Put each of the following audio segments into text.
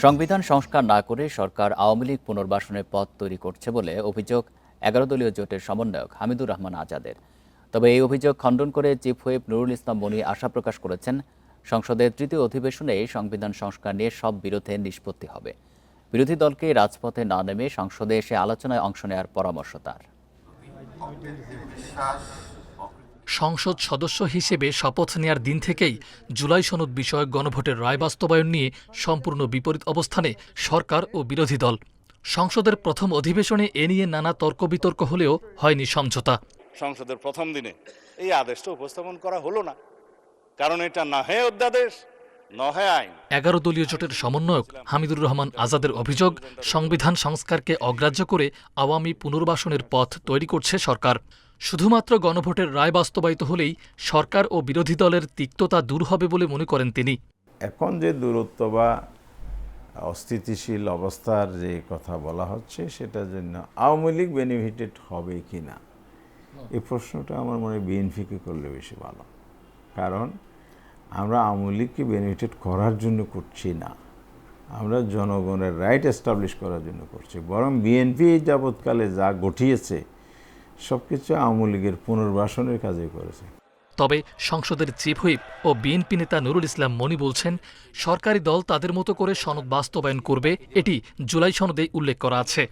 সংবিধান সংস্কার না করে সরকার আওয়ামী লীগ পুনর্বাসনের পথ তৈরি করছে বলে অভিযোগ ১১ দলীয় জোটের সমন্বয়ক হামিদুর রহমান আজাদের। তবে এই অভিযোগ খণ্ডন করে চিফ হুইপ নুরুল ইসলাম মনি আশা প্রকাশ করেছেন, সংসদের তৃতীয় অধিবেশনে সংবিধান সংস্কার নিয়ে সব বিরোধের নিষ্পত্তি হবে। বিরোধী দলকে রাজপথে না নেমে সংসদে এসে আলোচনায় অংশ নেওয়ার পরামর্শ তার। সংসদ সদস্য হিসেবে শপথ নেয়ার দিন থেকেই জুলাই সনদ বিষয়ক গণভোটের রায় বাস্তবায়ন নিয়ে সম্পূর্ণ বিপরীত অবস্থানে সরকার ও বিরোধী দল। সংসদের প্রথম অধিবেশনে এ নিয়ে নানা তর্ক বিতর্ক হলেও হয়নি সমঝোতা। সংসদের প্রথম দিনে এই আদেশটা উপস্থাপন করা হলো না, কারণ এটা না হয় অধ্যাদেশ না হয় আইন। ১১ দলীয় জোটের সমন্বয়ক হামিদুর রহমান আজাদের অভিযোগ, সংবিধান সংস্কারকে অগ্রাহ্য করে আওয়ামী পুনর্বাসনের পথ তৈরি করছে সরকার। শুধুমাত্র গণভোটের রায় বাস্তবায়িত হলেই সরকার ও বিরোধী দলের তিক্ততা দূর হবে বলে মনে করেন তিনি। এখন যে দূরত্ব বা অস্থিতিশীল অবস্থার যে কথা বলা হচ্ছে, সেটার জন্য আওয়ামী লীগ বেনিফিটেড হবে কি না, এই প্রশ্নটা আমার মনে হয় বিএনপিকে করলে বেশি ভালো। কারণ আমরা আওয়ামী লীগকে বেনিফিটেড করার জন্য করছি না, আমরা জনগণের রাইট এস্টাবলিশ করার জন্য করছি। বরং বিএনপি যাবৎকালে যা গঠিয়েছে সব কিছু আওয়ামী লীগের পুনর্বাসনের কাজে করেছে। তবে সংসদের চিফ হুইপ ও বিএনপি নেতা নুরুল ইসলাম মনি বলছেন, সরকারি দল তাদের মতো করে সনদ বাস্তবায়ন করবে, এটি জুলাই সনদেই উল্লেখ করা আছে।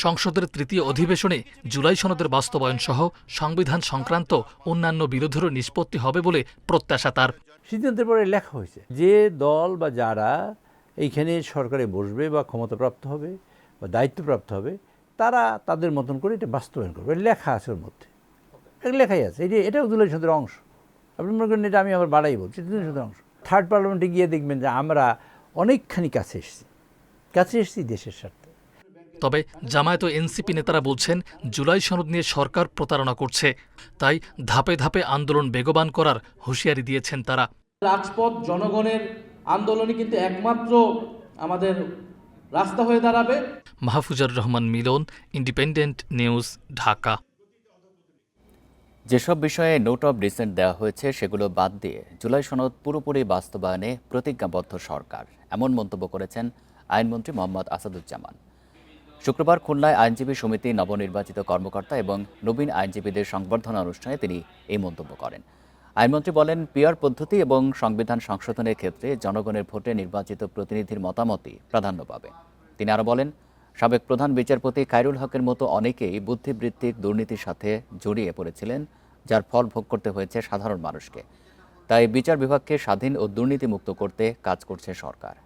সংসদের তৃতীয় অধিবেশনে জুলাই সনদের বাস্তবায়ন সহ সংবিধান সংক্রান্ত অন্যান্য বিরোধেরও নিষ্পত্তি হবে বলে প্রত্যাশা তার। সিদ্ধান্তের পরে লেখা হয়েছে যে দল বা যারা এইখানে সরকারে বসবে বা ক্ষমতাপ্রাপ্ত হবে বা দায়িত্বপ্রাপ্ত হবে, তারা তাদের মতন করে এটা বাস্তবায়ন করবে। লেখা আছে ওর মধ্যে, লেখাই আছে। এটাও জুলাই সনদের অংশ। আপনি মনে করেন এটা আমি আবার বাড়াই বলছি, জুলাই সনদের অংশ। থার্ড পার্লামেন্টে গিয়ে দেখবেন যে আমরা অনেকখানি কাছে এসেছি দেশের স্বার্থে। তবে জামায়াত ও এনসিপি নেতারা বলছেন, জুলাই সনদ নিয়ে সরকার প্রতারণা করছে, তাই ধাপে ধাপে আন্দোলন বেগবান করার হুঁশিয়ারি দিয়েছেন তারা। রাজপথ জনগণের আন্দোলনই কিন্তু একমাত্র আমাদের রাস্তা হয়ে দাঁড়াবে। মাহফুজার রহমান মিলন, ইন্ডিপেন্ডেন্ট নিউজ, ঢাকা। যেসব বিষয়ে নোট অব ডিসেন্ট দেওয়া হয়েছে সেগুলো বাদ দিয়ে জুলাই সনদ পুরোপুরি বাস্তবায়নে প্রতিজ্ঞাবদ্ধ সরকার, এমন মন্তব্য করেছেন আইনমন্ত্রী মোহাম্মদ আসাদুজ্জামান। শুক্রবার খুলনায় আইনজীবী সমিতি নবনির্বাচিত কর্মকর্তা এবং নবীন আইনজীবীদের সংবর্ধনা অনুষ্ঠানে তিনি এই মন্তব্য করেন। আইনমন্ত্রী বলেন, পিআর পদ্ধতি এবং সংবিধান সংশোধনের ক্ষেত্রে জনগণের ভোটে নির্বাচিত প্রতিনিধির মতামতই প্রাধান্য পাবে। তিনি আরও বলেন, সাবেক প্রধান বিচারপতি খায়রুল হকের মতো অনেকেই বুদ্ধিবৃত্তিক দুর্নীতির সাথে জড়িয়ে পড়েছিলেন, যার ফল ভোগ করতে হয়েছে সাধারণ মানুষকে। তাই বিচার বিভাগকে স্বাধীন ও দুর্নীতিমুক্ত করতে কাজ করছে সরকার।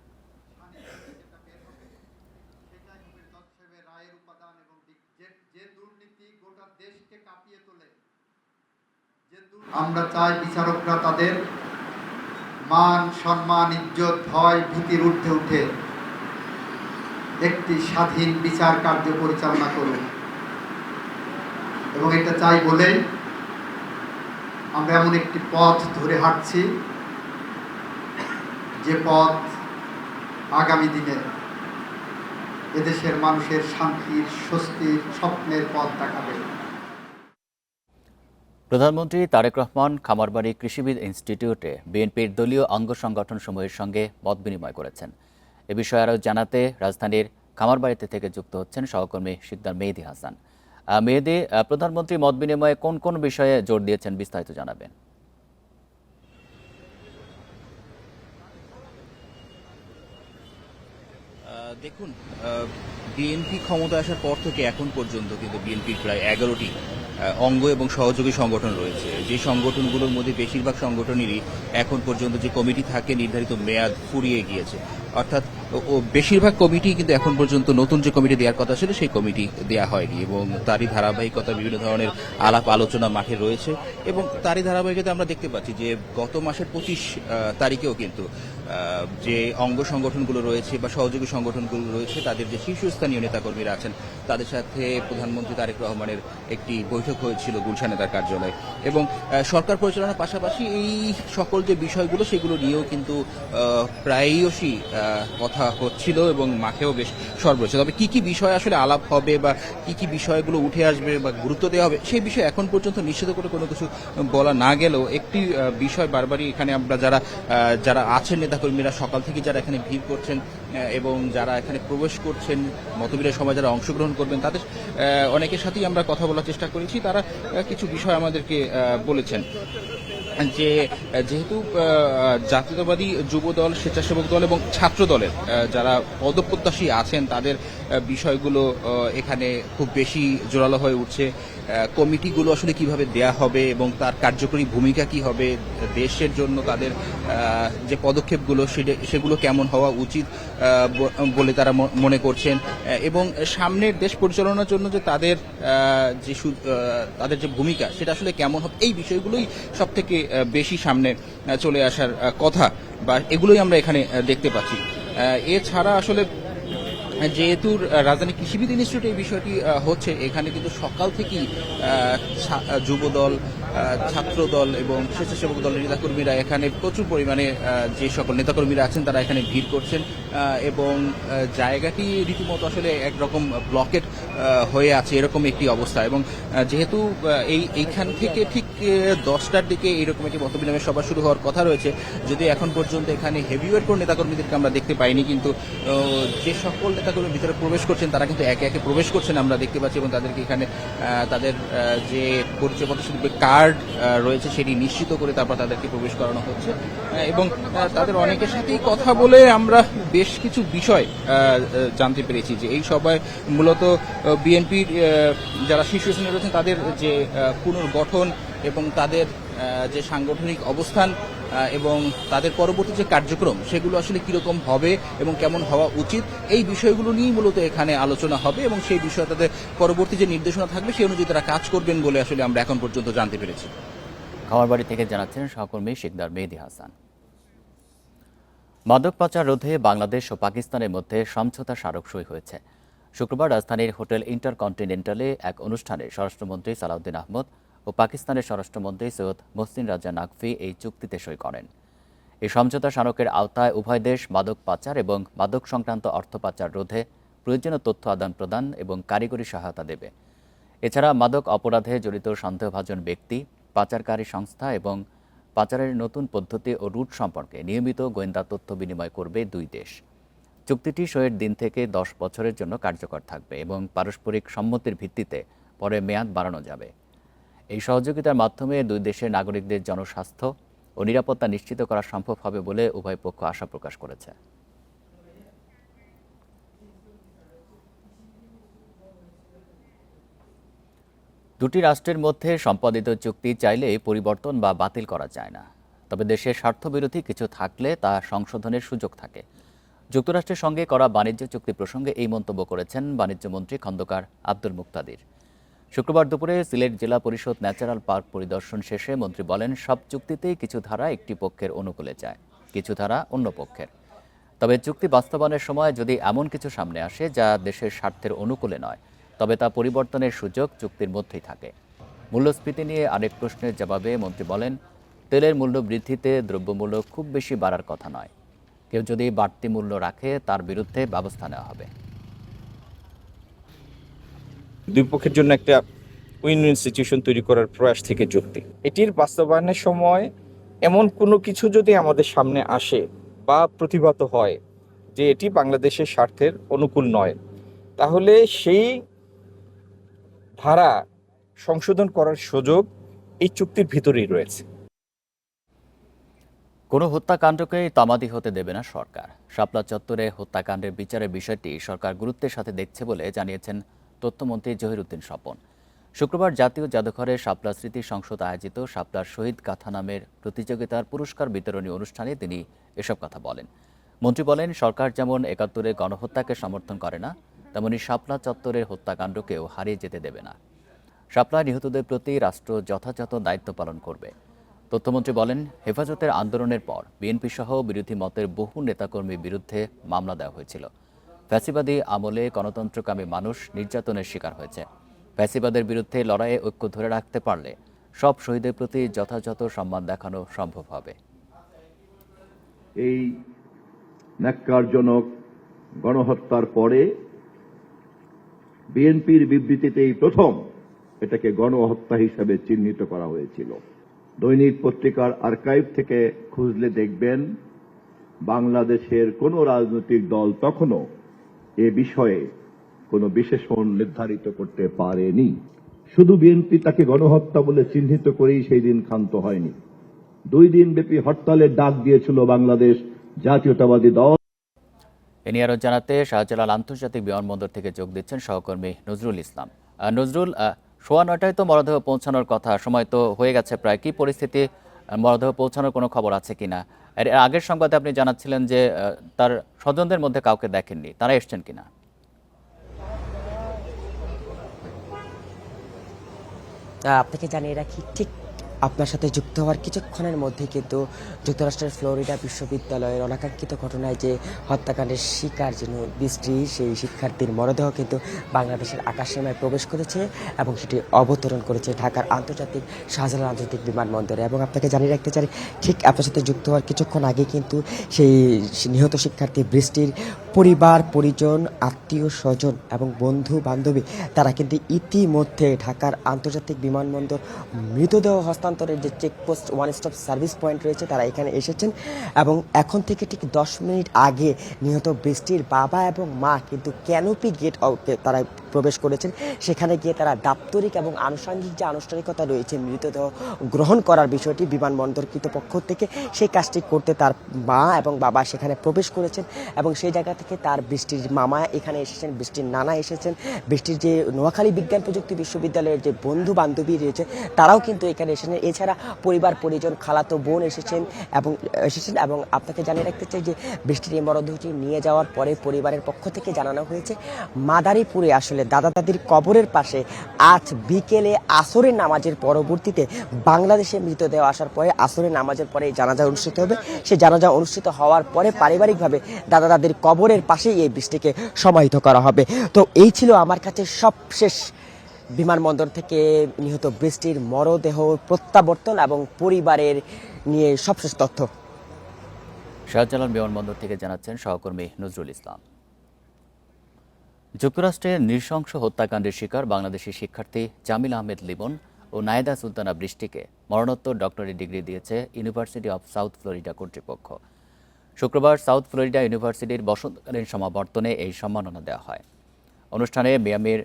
আমরা চাই বিচারকরা তাদের মান, সম্মান, ইজ্জত, ভয়, ভীতির ঊর্ধ্বে উঠে একটি স্বাধীন বিচার কার্য পরিচালনা করুন। এবং এটা চাই বলেই আমরা এমন একটি পথ ধরে হাঁটছি, যে পথ আগামী দিনে এদেশের মানুষের শান্তির, স্বস্তির, স্বপ্নের পথ দেখাবে। প্রধানমন্ত্রী তারেক রহমান খামারবাড়ি কৃষিবিদ ইনস্টিটিউটে বিএনপির দলীয় অঙ্গ সংগঠন সমূহের সঙ্গে মত বিনিময় করেছেন। এ বিষয়ে আরও জানাতে রাজধানীর খামারবাড়িতে থেকে যুক্ত হচ্ছেন সহকর্মী শিকদার মেহেদী হাসান। মেহেদী, প্রধানমন্ত্রী মত বিনিময়ে কোন কোন বিষয়ে জোর দিয়েছেন, বিস্তারিত জানাবেন। দেখুন, বিএনপি ক্ষমতা আসার পর থেকে এখন পর্যন্ত কিন্তু বিএনপির প্রায় 11টি অঙ্গ এবং সহযোগী সংগঠন রয়েছে। যে সংগঠনগুলোর মধ্যে বেশিরভাগ সংগঠনেরই এখন পর্যন্ত যে কমিটি থাকে নির্ধারিত মেয়াদ ফুরিয়ে গিয়েছে। অর্থাৎ বেশিরভাগ কমিটি কিন্তু এখন পর্যন্ত নতুন যে কমিটি দেওয়ার কথা ছিল সেই কমিটি দেওয়া হয়নি, এবং তারই ধারাবাহিকতা বিভিন্ন ধরনের আলাপ আলোচনা মাঠে রয়েছে। এবং তারই ধারাবাহিকতা আমরা দেখতে পাচ্ছি যে গত মাসের 25 তারিখেও কিন্তু যে অঙ্গ সংগঠনগুলো রয়েছে বা সহযোগী সংগঠনগুলো রয়েছে, তাদের যে শীর্ষস্থানীয় নেতাকর্মীরা আছেন তাদের সাথে প্রধানমন্ত্রী তারেক রহমানের একটি বৈঠক হয়েছিল গুলশানে তার কার্যালয়ে। এবং সরকার পরিচালনার পাশাপাশি এই সকল যে বিষয়গুলো সেগুলো নিয়েও কিন্তু প্রায়শই কথা হচ্ছিল এবং মাঠেও বেশ সর্বশেষ। তবে কি কি বিষয় আসলে আলাপ হবে বা কি কি বিষয়গুলো উঠে আসবে বা গুরুত্ব দেওয়া হবে সেই বিষয়ে এখন পর্যন্ত নিশ্চিত করে কোনো কিছু বলা না গেলেও একটি বিষয় বারবারই এখানে আমরা যারা আছেন নেতাকর্মীরা সকাল থেকে যারা এখানে ভিড় করছেন এবং যারা এখানে প্রবেশ করছেন, মতবিনিময়ের সময় যারা অংশগ্রহণ করবেন, তাদের অনেকের সাথেই আমরা কথা বলার চেষ্টা করেছি। তারা কিছু বিষয় আমাদেরকে বলেছেন যে যেহেতু জাতীয়তাবাদী যুব দল, স্বেচ্ছাসেবক দল এবং ছাত্র দলের যারা পদপ্রত্যাশী আছেন তাদের বিষয়গুলো এখানে খুব বেশি জোরালো হয়ে উঠছে। কমিটিগুলো আসলে কিভাবে দেয়া হবে এবং তার কার্যকরী ভূমিকা কি হবে, দেশের জন্য তাদের যে পদক্ষেপগুলো সেগুলো কেমন হওয়া উচিত বলে তারা মনে করছেন, এবং সামনের দেশ পরিচালনার জন্য যে তাদের যে ভূমিকা সেটা আসলে কেমন হবে, এই বিষয়গুলোই সব থেকে বেশি সামনে চলে আসার কথা, বা এগুলোই আমরা এখানে দেখতে পাচ্ছি। এছাড়া আসলে যেহেতু রাজধানী কৃষিবিদ ইনস্টিটিউটে এই বিষয়টি হচ্ছে, এখানে কিন্তু সকাল থেকেই যুব দল, ছাত্র দল এবং স্বেচ্ছাসেবক দলের নেতাকর্মীরা এখানে প্রচুর পরিমাণে যে সকল নেতাকর্মীরা আছেন তারা এখানে ভিড় করছেন, এবং জায়গাটি রীতিমতো আসলে একরকম ব্লকেট হয়ে আছে এরকম একটি অবস্থা। এবং যেহেতু এইখান থেকে ঠিক 10টার দিকে এইরকম একটি মতবিনিময় সভা শুরু হওয়ার কথা রয়েছে, যদি এখন পর্যন্ত এখানে হেভিওয়েট কোন নেতাকর্মীদেরকে আমরা দেখতে পাইনি, কিন্তু যে সকল নেতাকর্মী ভিতরে প্রবেশ করছেন তারা কিন্তু একে একে প্রবেশ করছেন আমরা দেখতে পাচ্ছি, এবং তাদেরকে এখানে তাদের যে পরিচয়পত্র কার্ড রয়েছে সেটি নিশ্চিত করে তারপর তাদেরকে প্রবেশ করানো হচ্ছে। এবং তাদের অনেকের সাথেই কথা বলে আমরা বেশ কিছু বিষয় জানতে পেরেছি যে এই সভায় মূলত বিএনপির যারা শীর্ষস্থানে রয়েছেন তাদের যে পুনর্গঠন এবং তাদের যে সাংগঠনিক অবস্থান এবং তাদের পরবর্তী যে কার্যক্রম সেগুলো আসলে কিরকম হবে এবং কেমন হওয়া উচিত, এই বিষয়গুলো নিয়েই মূলত এখানে আলোচনা হবে, এবং সেই বিষয়ে তাদের পরবর্তী যে নির্দেশনা থাকবে সেই অনুযায়ী তারা কাজ করবেন বলে আসলে আমরা এখন পর্যন্ত জানতে পেরেছি। খামারবাড়ি থেকে জানাচ্ছেন সহকর্মী শিকদার মেহেদী হাসান। মাদক পাচার রোধে বাংলাদেশ ও পাকিস্তানের মধ্যে সমঝোতা স্মারক সই হয়েছে। শুক্রবার রাজধানীর হোটেল ইন্টারকন্টিনেন্টালে এক অনুষ্ঠানে স্বরাষ্ট্রমন্ত্রী সালাউদ্দিন আহমদ ও পাকিস্তানের স্বরাষ্ট্রমন্ত্রী সৈয়দ মোহসিন রাজা নাকভি এই চুক্তিতে সই করেন। এই সমঝোতা স্মারকের আওতায় উভয় দেশ মাদক পাচার এবং মাদক সংক্রান্ত অর্থ পাচার রোধে প্রয়োজনীয় তথ্য আদান প্রদান এবং কারিগরি সহায়তা দেবে। এছাড়া মাদক অপরাধে জড়িত সন্দেহভাজন ব্যক্তি, পাচারকারী সংস্থা এবং পাচারের নতুন পদ্ধতি ও রুট সম্পর্কে নিয়মিত গোয়েন্দা তথ্য বিনিময় করবে দুই দেশ। চুক্তিটি সইয়ের দিন থেকে 10 বছরের জন্য কার্যকর থাকবে এবং পারস্পরিক সম্মতির ভিত্তিতে পরে মেয়াদ বাড়ানো যাবে। এই সহযোগিতার মাধ্যমে দুই দেশের নাগরিকদের জনস্বাস্থ্য ও নিরাপত্তা নিশ্চিত করা সম্ভব হবে বলে উভয় পক্ষ আশা প্রকাশ করেছে। দুটি রাষ্ট্রের মধ্যে সম্পাদিত চুক্তি চাইলে পরিবর্তন বা বাতিল করা যায় না, তবে দেশের স্বার্থবিরোধী কিছু থাকলে তা সংশোধনের সুযোগ থাকে। যুক্তরাষ্ট্রের সঙ্গে করা বাণিজ্য চুক্তি প্রসঙ্গে এই মন্তব্য করেছেন বাণিজ্যমন্ত্রী খন্দকার আব্দুল মুক্তাদির। শুক্রবার দুপুরে সিলেট জেলা পরিষদ ন্যাচারাল পার্ক পরিদর্শন শেষে মন্ত্রী বলেন, সব চুক্তিতেই কিছু ধারা একটি পক্ষের অনুকূলে যায়, কিছু ধারা অন্য পক্ষের। তবে চুক্তি বাস্তবায়নের সময় যদি এমন কিছু সামনে আসে যা দেশের স্বার্থের অনুকূলে নয়, তবে তা পরিবর্তনের সুযোগ চুক্তির মধ্যেই থাকে। মূল্যস্ফীতি নিয়ে আরেক প্রশ্নের জবাবে মন্ত্রী বলেন, তেলের মূল্য বৃদ্ধিতে দ্রব্যমূল্য খুব বেশি বাড়ার কথা নয়। কেউ যদি বাড়তি মূল্য রাখে তার বিরুদ্ধে ব্যবস্থা নেওয়া হবে। দুই পক্ষের জন্য একটা উইন উইন সিচুয়েশন তৈরি করার প্রয়াস থেকে যুক্তি। এটির বাস্তবায়নের সময় এমন কোনো কিছু যদি আমাদের সামনে আসে বা প্রতিভাত হয় যে এটি বাংলাদেশের স্বার্থের অনুকূল নয়, তাহলে সেই ধারা সংশোধন করার সুযোগ এই চুক্তির ভিতরেই রয়েছে। কোনো হত্যাকাণ্ডকেই তামাদি হতে দেবে না সরকার। শাপলা চত্বরে হত্যাকাণ্ডের বিচারের বিষয়টি সরকার গুরুত্বের সাথে দেখছে বলে জানিয়েছেন তথ্যমন্ত্রী জহিরুদ্দিন স্বপন। শুক্রবার জাতীয় জাদুঘরে শাপলা স্মৃতি সংসদ আয়োজিত শাপলার শহীদ গাথা নামের প্রতিযোগিতার পুরস্কার বিতরণী অনুষ্ঠানে তিনি এসব কথা বলেন। মন্ত্রী বলেন, সরকার যেমন ৭১-এ গণহত্যাকে সমর্থন করে না, তেমনি শাপলা চত্বরের হত্যাকাণ্ডকেও হারিয়ে যেতে দেবে না। শাপলায় নিহতদের প্রতি রাষ্ট্র যথাযথ দায়িত্ব পালন করবে। তথ্যমন্ত্রী বলেন, হেফাজতের আন্দোলনের পর বিএনপি সহ বিরোধী মতের বহু নেতাকর্মীর বিরুদ্ধে মামলা দেওয়া হয়েছিল। ফ্যাসিবাদী আমলে গণতন্ত্রকামী মানুষ নির্যাতনের শিকার হয়েছে। ফ্যাসিবাদের বিরুদ্ধে লড়াইয়ে ঐক্য ধরে রাখতে পারলে সব শহীদের প্রতি যথাযথ সম্মান দেখানো সম্ভব হবে। এই ন্যাক্কারজনক গণহত্যার পরে বিএনপির বিবৃতিতেই প্রথম এটাকে গণহত্যা হিসেবে চিহ্নিত করা হয়েছিল। দৈনিক পত্রিকার আর্কাইভ থেকে খুঁজলে দেখবেন বাংলাদেশের কোন রাজনৈতিক দল তখনও এ বিষয়ে কোনো বিশেষণ নির্ধারিত করতে পারেনি। শুধু বিএনপি তাকে গণহত্যা বলে চিহ্নিত করেই সেই দিন ক্ষান্ত হয়নি। 2 দিন ব্যাপী হরতালের ডাক দিয়েছিল বাংলাদেশ জাতীয়তাবাদী দল। এ নিয়ে আরও জানাতে শাহজালাল আন্তর্জাতিক বিমানবন্দর থেকে যোগ দিচ্ছেন সহকর্মী নজরুল ইসলাম। নজরুল, 9:15টায় তো মরদেহ পৌঁছানোর কথা, সময় তো হয়ে গেছে প্রায়। কি পরিস্থিতি, মরদেহ পৌঁছানোর কোনো খবর আছে কিনা? এর আগের সংবাদে আপনি জানাচ্ছিলেন যে তার স্বজনদের মধ্যে কাউকে দেখেননি, তারা এসছেন কিনা? আপনাকে জানিয়ে রাখি, ঠিক আপনার সাথে যুক্ত হওয়ার কিছুক্ষণের মধ্যে কিন্তু যুক্তরাষ্ট্রের ফ্লোরিডা বিশ্ববিদ্যালয়ের অনাকাঙ্ক্ষিত ঘটনায় যে হত্যাকাণ্ডের শিকার যে বৃষ্টি, সেই শিক্ষার্থীর মরদেহ কিন্তু বাংলাদেশের আকাশসীমায় প্রবেশ করেছে এবং সেটি অবতরণ করেছে ঢাকার আন্তর্জাতিক শাহজালাল আন্তর্জাতিক বিমানবন্দরে। এবং আপনাকে জানিয়ে রাখতে চাই, ঠিক আপনার সাথে যুক্ত হওয়ার কিছুক্ষণ আগে কিন্তু সেই নিহত শিক্ষার্থী বৃষ্টির পরিবার, পরিজন, আত্মীয় স্বজন এবং বন্ধু বান্ধবী তারা কিন্তু ইতিমধ্যে ঢাকার আন্তর্জাতিক বিমানবন্দর মৃতদেহ হস্তান্তরের যে checkpost, one stop service point রয়েছে, তারা এখানে এসেছেন। এবং এখন থেকে ঠিক 10 মিনিট আগে নিহত বৃষ্টির বাবা এবং মা কিন্তু ক্যানোপি গেট তারা প্রবেশ করেছেন। সেখানে গিয়ে তারা দাপ্তরিক এবং আনুষঙ্গিক যে আনুষ্ঠানিকতা রয়েছে মৃতদেহ গ্রহণ করার বিষয়টি, বিমানবন্দর কর্তৃপক্ষ থেকে সেই কাজটি করতে তার মা এবং বাবা সেখানে প্রবেশ করেছেন। এবং সেই জায়গা থেকে তার বৃষ্টির মামা এখানে এসেছেন, বৃষ্টির নানা এসেছেন, বৃষ্টির যে নোয়াখালী বিজ্ঞান প্রযুক্তি বিশ্ববিদ্যালয়ের যে বন্ধু বান্ধবী রয়েছে তারাও কিন্তু এখানে এসেছেন। এছাড়া পরিবার, পরিজন, খালাতো বোন এসেছেন। এবং আপনাকে জানিয়ে রাখতে চাই যে বৃষ্টির এই মরদেহটি নিয়ে যাওয়ার পরে পরিবারের পক্ষ থেকে জানানো হয়েছে মাদারীপুরে আসলে দাদা দাদির কবরের পাশে আজ বিকেলে আসরের নামাজের পরবর্তীতে বাংলাদেশে মৃতদেহ আসার পরে আসরের নামাজের পরে জানাজা অনুষ্ঠিত হবে। সেই জানাজা অনুষ্ঠিত হওয়ার পরে পারিবারিকভাবে দাদা দাদির কবরের পাশেই এই বৃষ্টিকে সমাহিত করা হবে। তো এই ছিল আমার কাছে সবশেষ বিমানবন্দর থেকে নিহত বৃষ্টির মরদেহ প্রত্যাবর্তন এবং পরিবারের নিয়ে সবশেষ তথ্য। শাহজালাল বিমানবন্দর থেকে জানাচ্ছেন সহকর্মী নজরুল ইসলাম। যুক্তরাষ্ট্রের নৃশংস হত্যাকাণ্ডের শিকার বাংলাদেশি শিক্ষার্থী জামিল আহমেদ লিমন ও নায়েদা সুলতানা বৃষ্টিকে মরণোত্তর ডক্টরেট ডিগ্রি দিয়েছে ইউনিভার্সিটি অব সাউথ ফ্লোরিডা কর্তৃপক্ষ। শুক্রবার সাউথ ফ্লোরিডা ইউনিভার্সিটির বসন্তকালীন সমাবর্তনে এই সম্মাননা দেওয়া হয়। অনুষ্ঠানে মিয়ামির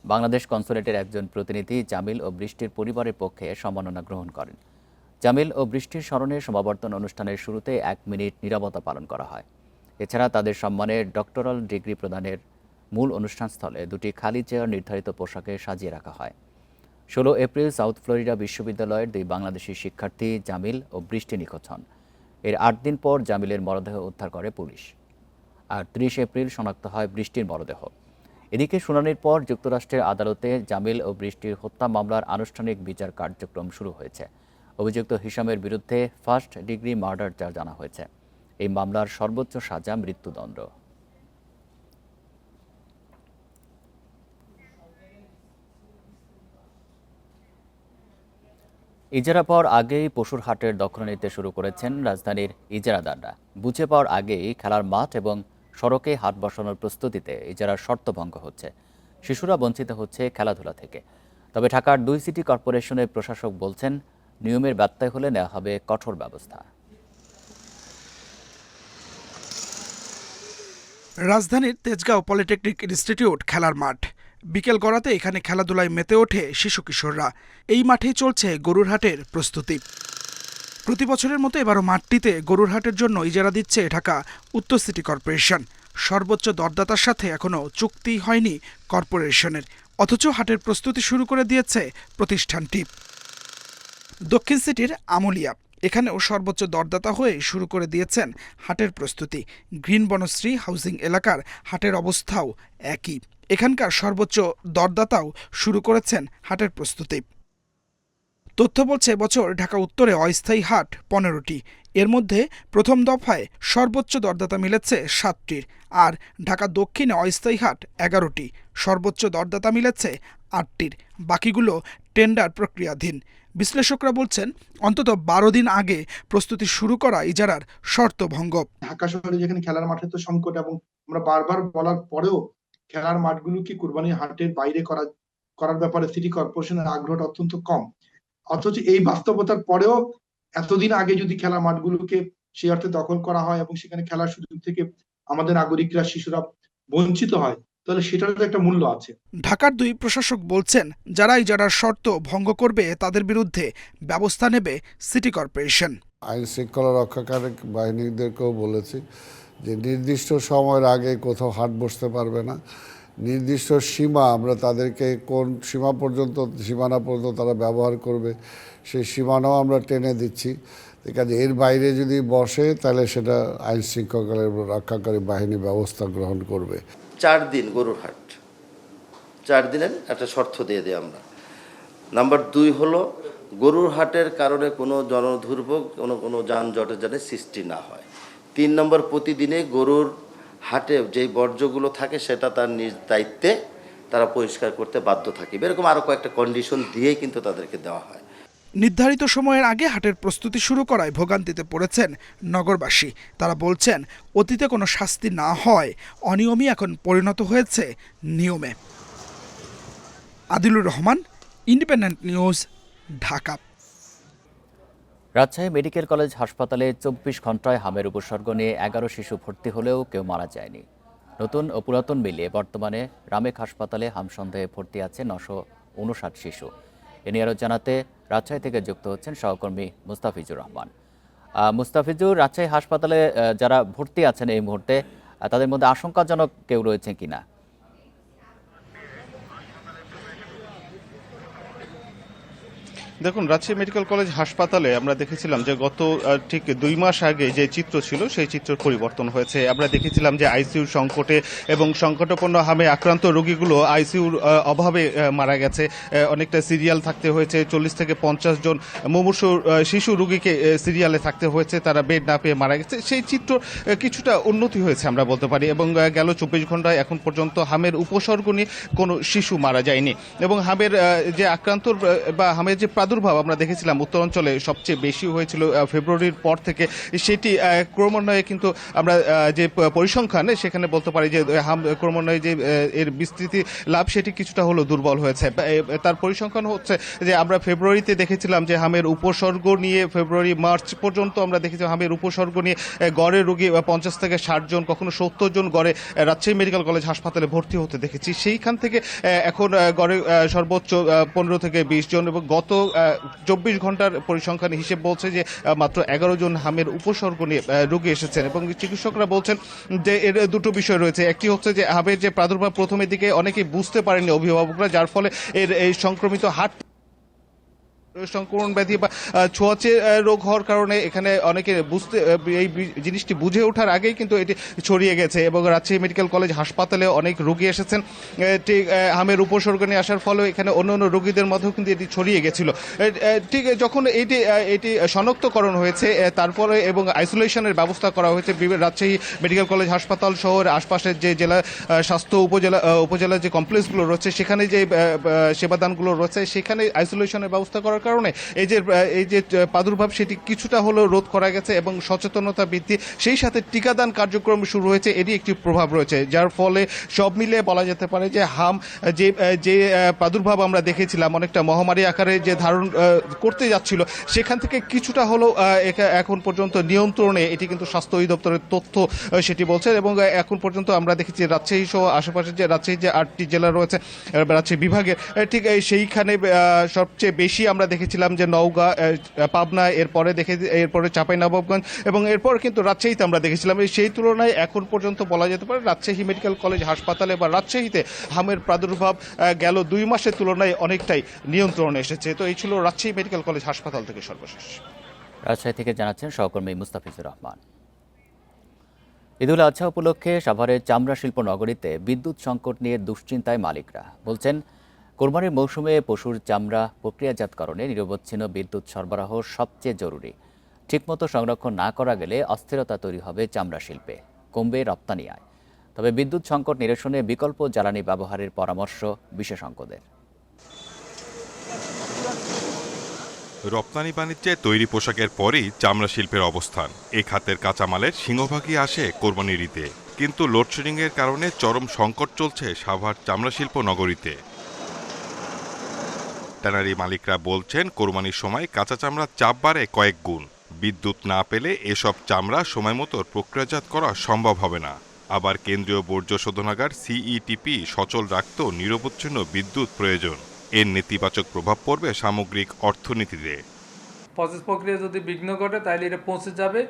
বাংলাদেশ কনসুলেটের একজন প্রতিনিধি জামিল ও বৃষ্টির পরিবারের পক্ষে সম্মাননা গ্রহণ করেন। জামিল ও বৃষ্টির স্মরণে সমাবর্তন অনুষ্ঠানের শুরুতে 1 মিনিট নীরবতা পালন করা হয়। এছাড়া তাদের সম্মানে ডক্টরাল ডিগ্রি প্রদানের মূল অনুষ্ঠানস্থলে 2টি খালি চেয়ার নির্ধারিত পোশাকে সাজিয়ে রাখা হয়। 16 এপ্রিল সাউথ ফ্লোরিডা বিশ্ববিদ্যালয়ের 2 বাংলাদেশি শিক্ষার্থী জামিল ও বৃষ্টি নিখোঁজ হন। এর 8 দিন পর জামিলের মরদেহ উদ্ধার করে পুলিশ। আর 30 এপ্রিল শনাক্ত হয় বৃষ্টির মরদেহ। এদিকে শুনানির পর যুক্তরাষ্ট্রের আদালতে জামিল ও বৃষ্টির হত্যা মামলার আনুষ্ঠানিক বিচার কার্যক্রম শুরু হয়েছে। অভিযুক্ত হিশামের বিরুদ্ধে ফার্স্ট ডিগ্রি মার্ডার চার্জ আনা হয়েছে। এই মামলার সর্বোচ্চ সাজা মৃত্যুদণ্ড। ইজারা পাওয়ার আগেই পশুর হাটের দখল নিতে শুরু করেছেন রাজধানীর ইজারাদাররা। বুঝে পাওয়ার আগেই খেলার মাঠ এবং সড়কে হাট বসানোর প্রস্তুতিতে ইজারার শর্ত ভঙ্গ হচ্ছে। শিশুরা বঞ্চিত হচ্ছে খেলাধুলা থেকে। তবে ঢাকার 2 সিটি কর্পোরেশনের প্রশাসক বলছেন, নিয়মের ব্যত্যয় হলে নেওয়া হবে কঠোর ব্যবস্থা। রাজধানীর তেজগাঁও পলিটেকনিক ইনস্টিটিউট খেলার মাঠ। বিকেল গড়াতে এখানে খেলাধুলায় মেতে ওঠে শিশু কিশোররা। এই মাঠেই চলছে গরুর হাটের প্রস্তুতি। প্রতি বছরের মতো এবারও মাঠটিতে গরুর হাটের জন্য ইজারা দিচ্ছে ঢাকা উত্তর সিটি কর্পোরেশন। সর্বোচ্চ দরদাতার সাথে এখনও চুক্তি হয়নি কর্পোরেশনের, অথচ হাটের প্রস্তুতি শুরু করে দিয়েছে প্রতিষ্ঠানটি। দক্ষিণ সিটির আমুলিয়া, এখানেও সর্বোচ্চ দরদাতা হয়ে শুরু করে দিয়েছেন হাটের প্রস্তুতি। গ্রিন বনশ্রী হাউজিং এলাকার হাটের অবস্থাও একই। এখানকার সর্বোচ্চ দরদাতাও শুরু করেছেন হাটের প্রস্তুতি। তথ্য বলছে এবছর ঢাকা উত্তরে অস্থায়ী হাট 15টি। এর মধ্যে প্রথম দফায় সর্বোচ্চ দরদাতা মিলেছে 7টির, আর ঢাকা দক্ষিণে অস্থায়ী হাট 11টি। সর্বোচ্চ দরদাতা মিলেছে 8টির, বাকিগুলো টেন্ডার প্রক্রিয়াধীন। বিশ্লেষকরা বলছেন, অন্তত 12 দিন আগে প্রস্তুতি শুরু করা ইজারার শর্ত ভঙ্গ। ঢাকা শহরে যেখানে খেলার মাঠের তো সংকট, এবং আমরা বারবার বলার পরেও খেলার মাঠগুলোকে কুরবানি হাটের বাইরে করার ব্যাপারে সিটি কর্পোরেশনের আগ্রহটা অত্যন্ত কম। অথচ এই বাস্তবতার পরেও এতদিন আগে যদি খেলার মাঠগুলোকে সেই অর্থে দখল করা হয় এবং সেখানে খেলার সুযোগ থেকে আমাদের নাগরিকরা, শিশুরা বঞ্চিত হয়, তাহলে সেটারও তো একটা মূল্য আছে। ঢাকার 2 প্রশাসক বলছেন, যারা ইজারার শর্ত ভঙ্গ করবে তাদের বিরুদ্ধে ব্যবস্থা নেবে সিটি কর্পোরেশন। আইন শৃঙ্খলা রক্ষাকারী বাহিনীদেরকেও বলেছি যে নির্দিষ্ট সময়ের আগে কোথাও হাট বসতে পারবে না। নির্দিষ্ট সীমা আমরা তাদেরকে কোন সীমানা পর্যন্ত তারা ব্যবহার করবে সেই সীমানাও আমরা টেনে দিচ্ছি। কাজে এর বাইরে যদি বসে তাহলে সেটা আইন শৃঙ্খলা রক্ষাকারী বাহিনী ব্যবস্থা গ্রহণ করবে। 4 দিন গরুর হাট, 4 দিনের একটা শর্ত দিয়ে দিই আমরা। নাম্বার 2 হলো গরুর হাটের কারণে কোনো জনদুর্ভোগ, কোনো যানজটের যেন সৃষ্টি না হয়। 3 নম্বর, প্রতিদিনে গরুর হাটে যেই বর্জ্যগুলো থাকে সেটা তার নিজ দায়িত্বে তারা পরিষ্কার করতে বাধ্য থাকে। এরকম আরও কয়েকটা কন্ডিশন দিয়েই কিন্তু তাদেরকে দেওয়া হয়। নির্ধারিত সময়ের আগে হাটের প্রস্তুতি শুরু করায় ভোগান্তিতে পড়েছেন নগরবাসী। তারা বলছেন, অতীতে কোনো শাস্তি না হয় অনিয়মই এখন পরিণত হয়েছে নিয়মে। Adilur Rahman, independent news, Dhaka. Rajshahi medical college হাসপাতালে 24 ঘন্টায় হামের উপসর্গ নিয়ে 11 শিশু ভর্তি হলেও কেউ মারা যায়নি। নতুন ও পুরাতন মিলিয়ে বর্তমানে রামেক হাসপাতালে হাম সন্দেহে ভর্তি আছে 959 শিশু। এ নিয়ে আরও জানাতে রাজশাহী থেকে যুক্ত হচ্ছেন সহকর্মী মুস্তাফিজুর রহমান। মুস্তাফিজুর, রাজশাহী হাসপাতালে যারা ভর্তি আছেন এই মুহূর্তে, তাদের মধ্যে আশঙ্কাজনক কেউ রয়েছে কিনা? দেখুন, রাজশাহী মেডিকেল কলেজ হাসপাতালে আমরা দেখেছিলাম যে গত ঠিক 2 মাস আগে যে চিত্র ছিল সেই চিত্রের পরিবর্তন হয়েছে। আমরা দেখেছিলাম যে আইসিইউর সংকটে এবং সংকটাপন্ন হামে আক্রান্ত রোগীগুলো আইসিইউর অভাবে মারা গেছে। অনেকটা সিরিয়াল থাকতে হয়েছে, 40 থেকে 50 জন মুমূর্ষু শিশু রোগীকে সিরিয়ালে থাকতে হয়েছে, তারা বেড না পেয়ে মারা গেছে। সেই চিত্র কিছুটা উন্নতি হয়েছে আমরা বলতে পারি, এবং গেল 24 ঘন্টায় এখন পর্যন্ত হামের উপসর্গ নিয়ে কোনো শিশু মারা যায়নি। এবং হামের যে আক্রান্ত বা হামের যে প্রাদুর্ভাব আমরা দেখেছিলাম উত্তরাঞ্চলে সবচেয়ে বেশি হয়েছিল ফেব্রুয়ারির পর থেকে, সেটি ক্রমান্বয়ে কিন্তু আমরা যে পরিসংখ্যান সেখানে বলতে পারি যে ক্রমান্বয়ে যে এর বিস্তৃতি লাভ সেটি কিছুটা হলো দুর্বল হয়েছে। তার পরিসংখ্যান হচ্ছে যে আমরা ফেব্রুয়ারিতে দেখেছিলাম যে হামের উপসর্গ নিয়ে ফেব্রুয়ারি মার্চ পর্যন্ত আমরা দেখেছি হামের উপসর্গ নিয়ে গড়ে রোগী 50 থেকে 60 জন, কখনো 70 জন গড়ে রাজশাহী মেডিকেল কলেজ হাসপাতালে ভর্তি হতে দেখেছি। সেইখান থেকে এখন গড়ে সর্বোচ্চ 15 থেকে 20 জন, এবং গত 24 ঘন্টার পরিসংখ্যান হিসেব বলছে যে মাত্র 11 জন হামের উপসর্গ নিয়ে রোগী এসেছেন। এবং চিকিৎসকরা বলছেন যে এর দুটো বিষয় রয়েছে। একটি হচ্ছে যে হামের যে প্রাদুর্ভাব প্রথমের দিকে অনেকেই বুঝতে পারেননি অভিভাবকরা, যার ফলে এই সংক্রমিত হাট সংক্রমণ ব্যাধি বা ছোঁয়াচে রোগ হওয়ার কারণে এখানে অনেকে এই জিনিসটি বুঝে ওঠার আগেই কিন্তু এটি ছড়িয়ে গেছে। এবং রাজশাহী মেডিকেল কলেজ হাসপাতালে অনেক রোগী এসেছেন ঠিক হামের উপসর্গ নিয়ে আসার ফলে এখানে অন্যান্য রোগীদের মধ্যেও কিন্তু এটি ছড়িয়ে গেছিল। ঠিক যখন এটি শনাক্তকরণ হয়েছে তারপরে এবং আইসোলেশনের ব্যবস্থা করা হয়েছে রাজশাহী মেডিকেল কলেজ হাসপাতাল শহরের আশপাশের যে জেলা স্বাস্থ্য উপজেলা যে কমপ্লেক্সগুলো রয়েছে সেখানে যে সেবাদানগুলো রয়েছে সেখানে আইসোলেশনের ব্যবস্থা করার কারণে এই যে প্রাদুর্ভাব সেটি কিছুটা হলেও রোধ করা গেছে এবং সচেতনতা বৃদ্ধি, সেই সাথে টিকাদান কার্যক্রম শুরু হয়েছে, এরই একটি প্রভাব রয়েছে। যার ফলে সব মিলিয়ে বলা যেতে পারে যে হাম যে প্রাদুর্ভাব আমরা দেখেছিলাম অনেকটা মহামারী আকারে যে ধারণ করতে যাচ্ছিল, সেখান থেকে কিছুটা হলেও এখন পর্যন্ত নিয়ন্ত্রণে এটি কিন্তু স্বাস্থ্য অধিদপ্তরের তথ্য সেটি বলছে। এবং এখন পর্যন্ত আমরা দেখেছি রাজশাহী সহ আশেপাশের যে রাজশাহী যে 8টি জেলা রয়েছে রাজশাহী বিভাগে, ঠিক সেইখানে সবচেয়ে বেশি আমরা দেখেছিলাম যে নওগাঁ, পাবনা, এরপরে চাঁপাইনবাবগঞ্জ এবং এরপর কিন্তু রাজশাহীতে আমরা দেখেছিলাম। সেই তুলনায় এখন পর্যন্ত বলা যেতে পারে রাজশাহী মেডিকেল কলেজ হাসপাতালে বা রাজশাহীতে হামের প্রাদুর্ভাব গেল 2 মাসের তুলনায় অনেকটাই নিয়ন্ত্রণে এসেছে। তো এই ছিল রাজশাহী মেডিকেল কলেজ হাসপাতাল থেকে সর্বশেষ। রাজশাহী থেকে জানাচ্ছেন সহকর্মী মুস্তাফিজুর রহমান। ঈদুল আজহা উপলক্ষে সাভারের চামড়া শিল্প নগরীতে বিদ্যুৎ সংকট নিয়ে দুশ্চিন্তায় মালিকরা। বলছেন, কোরবানির মৌসুমে পশুর চামড়া প্রক্রিয়াজাতকরণে নিরবচ্ছিন্ন বিদ্যুৎ সরবরাহ সবচেয়ে জরুরি। ঠিকমতো সংরক্ষণ না করা গেলে অস্থিরতা তৈরি হবে চামড়া শিল্পে, কমবে রপ্তানি আয়। তবে বিদ্যুৎ সংকট নিরসনে বিকল্প জ্বালানি ব্যবহারের পরামর্শ বিশেষজ্ঞদের। রপ্তানি বাণিজ্যে তৈরি পোশাকের পরই চামড়া শিল্পের অবস্থান। এ খাতের কাঁচামালের সিংহভাগই আসে কোরবানির ঈদে, কিন্তু লোডশেডিংয়ের কারণে চরম সংকট চলছে সাভার চামড়া শিল্প নগরীতে। ট্যানারি মালিকরা বলছেন, কোরবানির সময় কাঁচা চামড়ার চাপ বাড়ে কয়েক গুণ। বিদ্যুৎ না পেলে এসব চামড়া সময়মতো প্রক্রিয়াজাত করা সম্ভব হবে না। আবার কেন্দ্রীয় বর্জ্য শোধনাগার সিইটিপি সচল রাখতেও নিরবচ্ছিন্ন বিদ্যুৎ প্রয়োজন। এর নেতিবাচক প্রভাব পড়বে সামগ্রিক অর্থনীতিতে। প্রসেস প্রক্রিয়া যদি বিঘ্ন ঘটে তাহলে এটা পৌঁছে যাবে।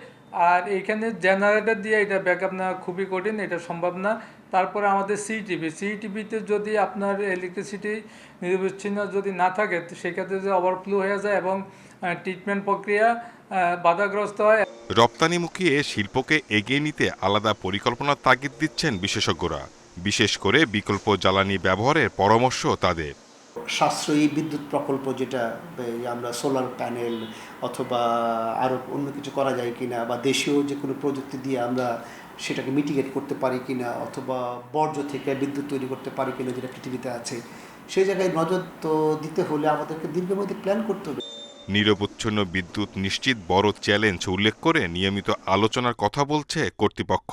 আর এইখানে জেনারেটর দিয়ে এটা ব্যাকআপ নেওয়া খুবই কঠিন, এটা সম্ভব না। তারপরে আমাদের সিইটিপিতে যদি আপনার ইলেকট্রিসিটি নিরবচ্ছিন্ন যদি না থাকে, সেক্ষেত্রে যে ওভারফ্লো হয়ে যায় এবং ট্রিটমেন্ট প্রক্রিয়া বাধাগ্রস্ত হয়। রপ্তানিমুখী এ শিল্পকে এগিয়ে নিতে আলাদা পরিকল্পনার তাগিদ দিচ্ছেন বিশেষজ্ঞরা। বিশেষ করে বিকল্প জ্বালানি ব্যবহারের পরামর্শ তাদের। সাশ্রয়ী বিদ্যুৎ প্রকল্প, যেটা আমরা সোলার প্যানেল অথবা আরও অন্য কিছু করা যায় কিনা, বা দেশীয় যে কোনো প্রযুক্তি দিয়ে আমরা সেটাকে মিটিগেট করতে পারি কিনা, অথবা বর্জ্য থেকে বিদ্যুৎ তৈরি করতে পারি কিনা, যেটা পৃথিবীতে আছে, সেই জায়গায় নজর তো দিতে হলে আমাদেরকে দীর্ঘমেয়াদী প্ল্যান করতে হবে। নিরবচ্ছিন্ন বিদ্যুৎ নিশ্চিত বড় চ্যালেঞ্জ উল্লেখ করে নিয়মিত আলোচনার কথা বলছে কর্তৃপক্ষ।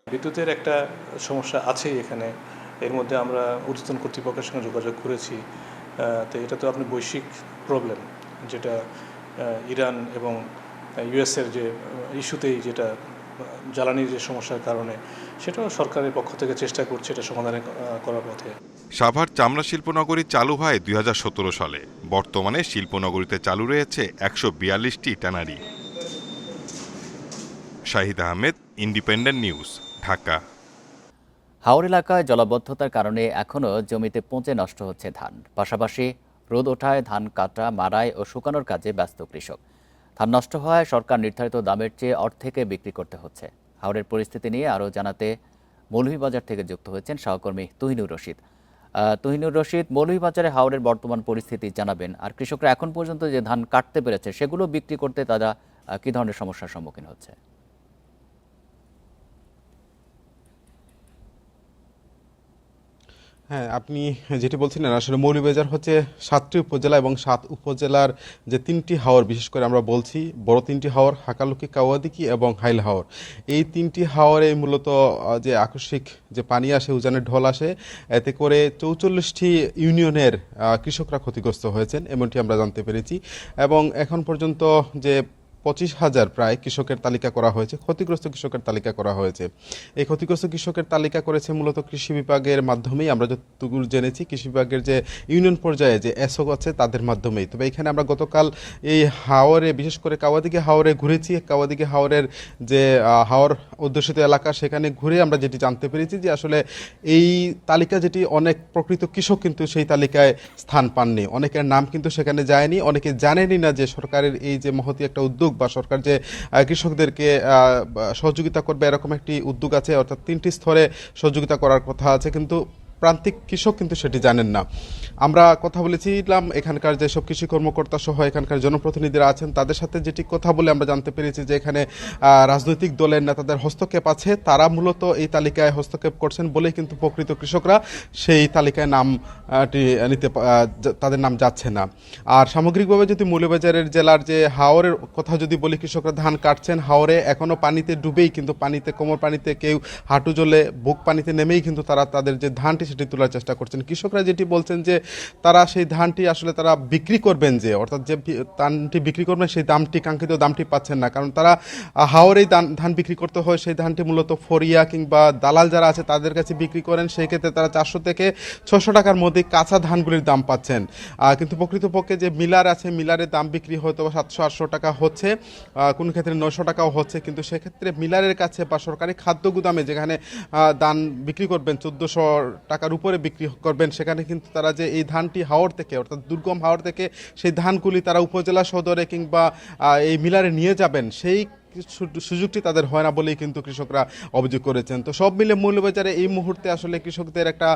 বিদ্যুতের একটা সমস্যা আছেই এখানে। এর মধ্যে আমরা ঊর্ধ্বতন কর্তৃপক্ষের সঙ্গে যোগাযোগ করেছি। তো এটা তো আপনি বৈশ্বিক প্রবলেম, যেটা ইরান এবং ইউএসের যে ইস্যুতেই, যেটা জ্বালানির যে সমস্যার কারণে, সেটাও সরকারের পক্ষ থেকে চেষ্টা করছে এটা সমাধান করার পথে। সাভার চামড়া শিল্পনগরী চালু হয় 2017 সালে। বর্তমানে শিল্পনগরীতে চালু রয়েছে 142টি tannery. Shahid Ahmed, independent news, Dhaka. হাওর এলাকায় জলাবদ্ধতার কারণে এখনও জমিতে পচে নষ্ট হচ্ছে ধান। পাশাপাশি রোদ ওঠায় ধান কাটা, মাড়াই ও শুকানোর কাজে ব্যস্ত কৃষক। ধান নষ্ট হওয়ায় সরকার নির্ধারিত দামের চেয়ে অর্ধেকে বিক্রি করতে হচ্ছে। হাওরের পরিস্থিতি নিয়ে আরও জানাতে মৌলভীবাজার থেকে যুক্ত হয়েছেন সহকর্মী তুহিনুর রশিদ। তুহিনুর রশিদ, মৌলভীবাজারে হাওরের বর্তমান পরিস্থিতি জানাবেন। আর কৃষকরা এখন পর্যন্ত যে ধান কাটতে পেরেছে, সেগুলো বিক্রি করতে তারা কী ধরনের সমস্যার সম্মুখীন হচ্ছে? হ্যাঁ, আপনি যেটি বলছিলেন, আসলে মৌলভীবাজার হচ্ছে 7টি উপজেলা এবং 7 উপজেলার যে 3টি হাওর, বিশেষ করে আমরা বলছি বড় 3টি হাওর, হাকালুকি, কাওয়াদিকি এবং হাইল হাওর। এই 3টি হাওরে মূলত যে আকস্মিক যে পানি আসে, উজানের ঢল আসে, এতে করে 44টি ইউনিয়নের কৃষকরা ক্ষতিগ্রস্ত হয়েছেন, এমনটি আমরা জানতে পেরেছি। এবং এখন পর্যন্ত যে 25,000 প্রায় কৃষকের তালিকা করা হয়েছে, ক্ষতিগ্রস্ত কৃষকের তালিকা করা হয়েছে। এই ক্ষতিগ্রস্ত কৃষকের তালিকা করেছে মূলত কৃষি বিভাগের মাধ্যমেই। আমরা যতদূর জেনেছি, কৃষি বিভাগের যে ইউনিয়ন পর্যায়ে যে এসও আছে তাদের মাধ্যমেই। তবে এখানে আমরা গতকাল এই হাওরে, বিশেষ করে কাওয়াদিকে হাওরে ঘুরেছি। কাওয়াদিকে হাওরের যে হাওর অধ্যুষিত এলাকা, সেখানে ঘুরে আমরা যেটি জানতে পেরেছি যে আসলে এই তালিকা, যেটি অনেক প্রকৃত কৃষক কিন্তু সেই তালিকায় স্থান পাননি, অনেকের নাম কিন্তু সেখানে যায়নি, অনেকে জানেনই না যে সরকারের এই যে মহতি একটা উদ্যোগ বা সরকার যে কৃষকদেরকে সহযোগিতা করবে, এরকম একটি উদ্যোগ আছে, অর্থাৎ 3টি স্তরে সহযোগিতা করার কথা আছে, কিন্তু প্রান্তিক কৃষক কিন্তু সেটি জানেন না। আমরা কথা বলেছিলাম এখানকার যেসব কৃষি কর্মকর্তা সহ এখানকার জনপ্রতিনিধিরা আছেন, তাদের সাথে যেটি কথা বলে আমরা জানতে পেরেছি যে এখানে রাজনৈতিক দলের নেতাদের হস্তক্ষেপ আছে। তারা মূলত এই তালিকায় হস্তক্ষেপ করছেন বলেই কিন্তু প্রকৃত কৃষকরা সেই তালিকায় নামটি নিতে, তাদের নাম যাচ্ছে না। আর সামগ্রিকভাবে যদি মৌলভীবাজারের জেলার যে হাওরের কথা যদি বলি, কৃষকরা ধান কাটছেন হাওরে, এখনও পানিতে ডুবেই, কিন্তু পানিতে, কোমর পানিতে, কেউ হাঁটু জলে, বুক পানিতে নেমেই কিন্তু তারা তাদের যে ধানটি সেটি তোলার চেষ্টা করছেন। কৃষকরা যেটি বলছেন যে তারা সেই ধানটি আসলে তারা বিক্রি করবেন, যে অর্থাৎ যে ধানটি বিক্রি করবেন সেই দামটি, কাঙ্ক্ষিত দামটি পাচ্ছেন না। কারণ তারা হাওরেই ধান বিক্রি করতে হয়, সেই ধানটি মূলত ফরিয়া কিংবা দালাল যারা আছে তাদের কাছে বিক্রি করেন। সেই ক্ষেত্রে তারা 400 থেকে 600 টাকার মধ্যে কাঁচা ধানগুলির দাম পাচ্ছেন। কিন্তু প্রকৃতপক্ষে যে মিলার আছে, মিলারের দাম বিক্রি হয়তো 700-800 টাকা হচ্ছে, কোনো ক্ষেত্রে 900 টাকাও হচ্ছে। কিন্তু সেক্ষেত্রে মিলারের কাছে বা সরকারি খাদ্য গুদামে যেখানে ধান বিক্রি করবেন 1400 টাকার উপরে বিক্রি করবেন, সেখানে কিন্তু তারা যে এই ধানটি হাওর থেকে, অর্থাৎ দুর্গম হাওর থেকে সেই ধানগুলি তারা উপজেলা সদরে কিংবা এই মিলারে নিয়ে যাবেন, সেই সুযোগটি তাদের হয় না বলেই কিন্তু কৃষকরা অভিযোগ করেছেন। তো সব মিলে মৌলভীবাজারে এই মুহূর্তে আসলে কৃষকদের একটা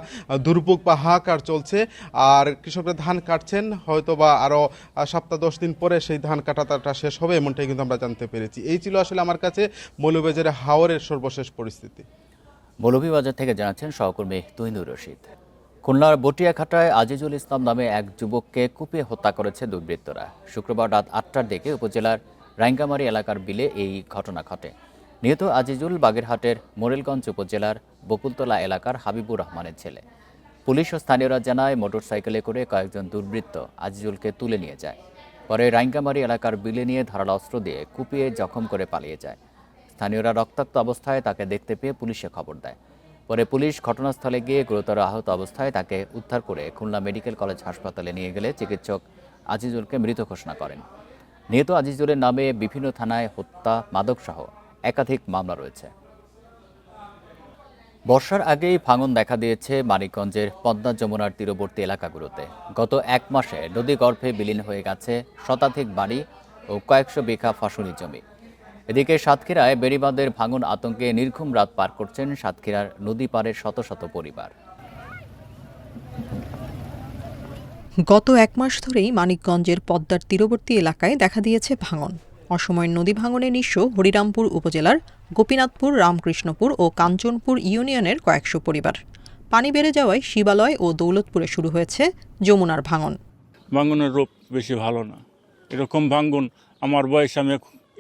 দুর্ভোগ বা হাহাকার চলছে। আর কৃষকরা ধান কাটছেন, হয়তো বা আরও সপ্তাহ 10 দিন পরে সেই ধান কাটাটা শেষ হবে, এমনটাই কিন্তু আমরা জানতে পেরেছি। এই ছিল আসলে আমার কাছে মৌলভীবাজারে হাওরের সর্বশেষ পরিস্থিতি। মৌলভীবাজার থেকে জানাচ্ছেন সহকর্মী তুহিনুর রশিদ। খুলনার বটিয়াঘাটায় আজিজুল ইসলাম নামে এক যুবককে কুপিয়ে হত্যা করেছে দুর্বৃত্তরা। শুক্রবার রাত 8টার দিকে উপজেলার রাঙ্গামারি এলাকার বিলে এই ঘটনা ঘটে। নিহত আজিজুল বাগেরহাটের মোরেলগঞ্জ উপজেলার বকুলতলা এলাকার হাবিবুর রহমানের ছেলে। পুলিশ ও স্থানীয়রা জানায় মোটরসাইকেলে করে কয়েকজন দুর্বৃত্ত আজিজুলকে তুলে নিয়ে যায়। পরে রাঙ্গামারি এলাকার বিলে নিয়ে ধারালো অস্ত্র দিয়ে কুপিয়ে জখম করে পালিয়ে যায়। স্থানীয়রা রক্তাক্ত অবস্থায় তাকে দেখতে পেয়ে পুলিশে খবর দেয়। পরে পুলিশ ঘটনাস্থলে গিয়ে গুরুতর আহত অবস্থায় তাকে উদ্ধার করে খুলনা মেডিকেল কলেজ হাসপাতালে নিয়ে গেলে চিকিৎসক আজিজুলকে মৃত ঘোষণা করেন। নিহত আজিজুলের নামে বিভিন্ন থানায় হত্যা, মাদকসহ একাধিক মামলা রয়েছে। বর্ষার আগেই ভাঙন দেখা দিয়েছে মানিকগঞ্জের পদ্মা যমুনার তীরবর্তী এলাকাগুলোতে। গত এক মাসে নদীগর্ভে বিলীন হয়ে গেছে শতাধিক বাড়ি ও কয়েকশো বিঘা ফসলি জমি। এদিকে সাতক্ষীরায় বেড়িবাঁধের ভাঙন আতঙ্কে নির্ঘুম রাত পার করছেন সাতক্ষীরার নদী পাড়ের শত শত পরিবার। গত এক মাস ধরেই মানিকগঞ্জের পদ্মার তীরবর্তী এলাকায় দেখা দিয়েছে ভাঙন। অসময়ের নদী ভাঙনে নিঃস্ব হরিরামপুর উপজেলার গোপীনাথপুর, রামকৃষ্ণপুর ও কাঞ্চনপুর ইউনিয়নের কয়েকশো পরিবার। পানি বেড়ে যাওয়ায় শিবালয় ও দৌলতপুরে শুরু হয়েছে যমুনার ভাঙন। ভাঙনের রূপ বেশি ভালো না, এরকম ভাঙন আমার বয়সে আমি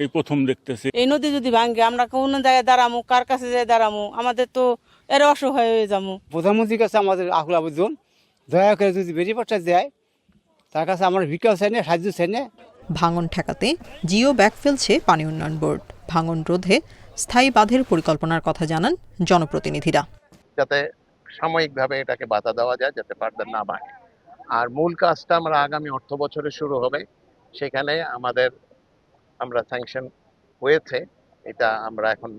এই প্রথম দেখতেছি। এই নদী যদি ভাঙে আমরা কোন জায়গায় দাঁড়ামু, কার কাছে যাই দাঁড়ামু, আমাদের তো এর অসহায় হয়ে যাবো। প্রধানমন্ত্রীর কাছে আমাদের আকুল আবেদন, দয়া করে যদি বেরিয়ে দেয়, তার কাছে আমার ভিক্ষা চাই না, সাহায্য চাই না। ভাঙন ঠেকাতে জিও ব্যাক ফেলছে পানি উন্নয়ন বোর্ড। ভাঙন রোধে স্থায়ী বাঁধের পরিকল্পনার কথা জানান জনপ্রতিনিধিরা। যাতে সাময়িকভাবে এটাকে বাধা দেওয়া যায়, যাতে পারদার না ভাঙে। আর মূল কাজটা আমরা আগামী অর্থ বছরে শুরু হবে, সেখানে আমরা স্যাংশন হয়েছে, এটা আমরা এখন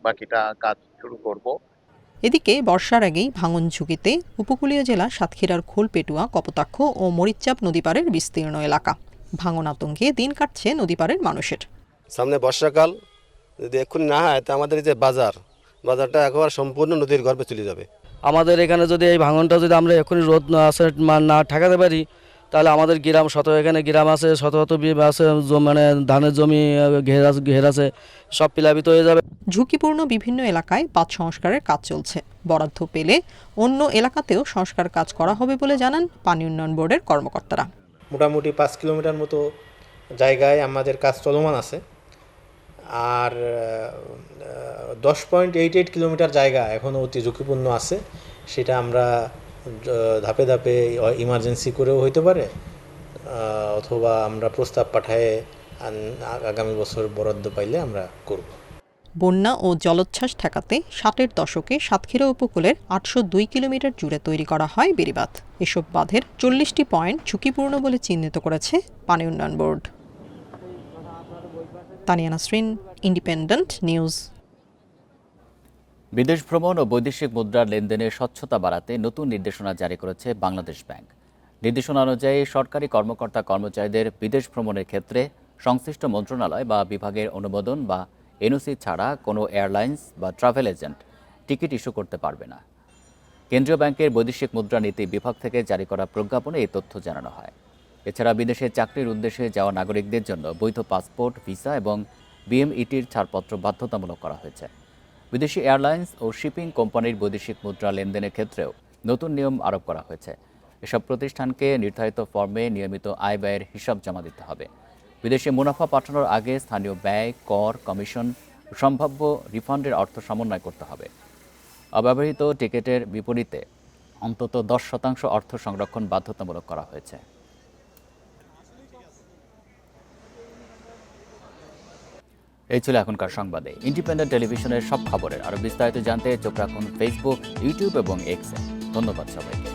বাকিটা কাজ শুরু করব। এদিকে বর্ষার আগেই ভাঙন ঝুঁকিতে উপকূলীয় জেলা সাতক্ষীরার খোলপেটুয়া, কপোতাক্ষ ও মরিচচাপ নদীপাড়ের বিস্তীর্ণ এলাকা। ভাঙন আতঙ্কে দিন কাটছে নদীপাড়ের মানুষের। সামনে বর্ষাকাল, যদি এক্ষুনি না হয় তা আমাদের যে বাজারটা একেবারে সম্পূর্ণ নদীর গর্ভে চলে যাবে। আমাদের এখানে যদি এই ভাঙনটা যদি আমরা এক্ষুনি রোদ না ঠেকাতে পারি, তাহলে আমাদের গ্রাম এখানে গ্রাম আছে, শত আছে, মানে ধানের জমি ঘের আছে, সব প্লাবিত হয়ে যাবে। ঝুঁকিপূর্ণ বিভিন্ন এলাকায় বাঁধ সংস্কারের কাজ চলছে। বরাদ্দ পেলে অন্য এলাকাতেও সংস্কার কাজ করা হবে বলে জানান পানি উন্নয়ন বোর্ডের কর্মকর্তারা। মোটামুটি 5 কিলোমিটার মতো জায়গায় আমাদের কাজ চলমান আছে, আর 10.88 কিলোমিটার জায়গা এখনও অতি ঝুঁকিপূর্ণ আছে। সেটা আমরা ধাপে ধাপে ইমার্জেন্সি করেও হইতে পারে, অথবা আমরা প্রস্তাব পাঠায় আগামী বছর বরাদ্দ পাইলে আমরা করব। বন্যা ও জলোচ্ছ্বাস ঠেকাতে 60-এর দশকে সাতক্ষীরা উপকূলের 802 কিলোমিটার জুড়ে তৈরি করা হয় বেড়িবাঁধ। এসব বাঁধের 40টি পয়েন্ট ঝুঁকিপূর্ণ বলে চিহ্নিত করেছে পানি উন্নয়ন board. Tania Nasrin, independent news. বিদেশ ভ্রমণ ও বৈদেশিক মুদ্রার লেনদেনের স্বচ্ছতা বাড়াতে নতুন নির্দেশনা জারি করেছে বাংলাদেশ ব্যাংক। নির্দেশনা অনুযায়ী সরকারি কর্মকর্তা কর্মচারীদের বিদেশ ভ্রমণের ক্ষেত্রে সংশ্লিষ্ট মন্ত্রণালয় বা বিভাগের অনুমোদন বা এনওসি ছাড়া কোনো এয়ারলাইন্স বা ট্রাভেল এজেন্ট টিকিট ইস্যু করতে পারবে না। কেন্দ্রীয় ব্যাংকের বৈদেশিক মুদ্রা নীতি বিভাগ থেকে জারি করা প্রজ্ঞাপনে এই তথ্য জানানো হয়। এছাড়া বিদেশে চাকরির উদ্দেশ্যে যাওয়া নাগরিকদের জন্য বৈধ পাসপোর্ট, ভিসা এবং বিএমইটির ছাড়পত্র বাধ্যতামূলক করা হয়েছে। বিদেশি এয়ারলাইন্স ও শিপিং কোম্পানির বৈদেশিক মুদ্রা লেনদেনের ক্ষেত্রেও নতুন নিয়ম আরোপ করা হয়েছে। এসব প্রতিষ্ঠানকে নির্ধারিত ফর্মে নিয়মিত আয় ব্যয়ের হিসাব জমা দিতে হবে। বিদেশে মুনাফা পাঠানোর আগে স্থানীয় ব্যয়, কর, কমিশন, সম্ভাব্য রিফান্ডের অর্থ সমন্বয় করতে হবে। অব্যবহৃত টিকিটের বিপরীতে অন্তত 10% অর্থ সংরক্ষণ বাধ্যতামূলক করা হয়েছে। এই ছিল এখনকার সংবাদে। ইন্ডিপেন্ডেন্ট টেলিভিশনের সব খবরের আরও বিস্তারিত জানতে চোখ রাখুন ফেসবুক, ইউটিউব এবং এক্সে। ধন্যবাদ সবাইকে।